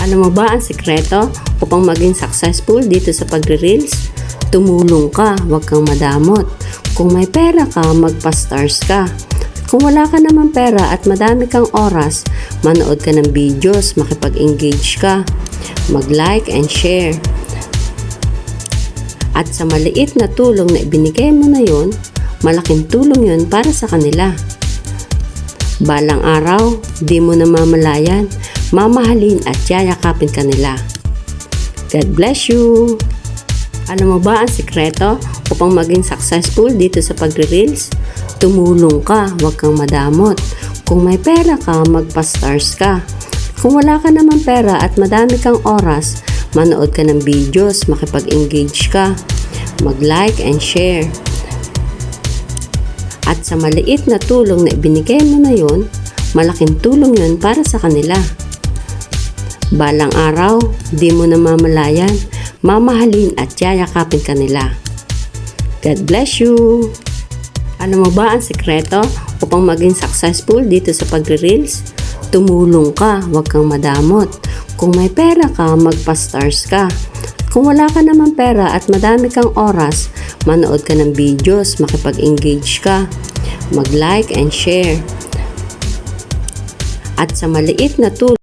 Alam mo ba ang sikreto upang maging successful dito sa pagre-reels? Tumulong ka, huwag kang madamot. Kung may pera ka, magpa-stars ka. Kung wala ka naman pera at madami kang oras, manood ka ng videos, makipag-engage ka, mag-like and share. At sa maliit na tulong na ibinigay mo na yun, malaking tulong yun para sa kanila. Balang araw, di mo namamalayan, mamahalin at yayakapin ka nila. God bless you! Alam mo ba ang sikreto upang maging successful dito sa pagre-reels? Tumulong ka, huwag kang madamot. Kung may pera ka, magpa-stars ka. Kung wala ka naman pera at madami kang oras, manood ka ng videos, makipag-engage ka, mag-like and share. At sa maliit na tulong na ibinigay mo na yun, malaking tulong yun para sa kanila. Balang araw, di mo namamalayan, mamahalin at yayakapin ka nila. God bless you! Alam mo ba ang sikreto upang maging successful dito sa pagre-reels? Tumulong ka, huwag kang madamot. Kung may pera ka, magpa-stars ka. Kung wala ka naman pera at madami kang oras, manood ka ng videos, makipag-engage ka, mag-like and share. At sa maliit na tulong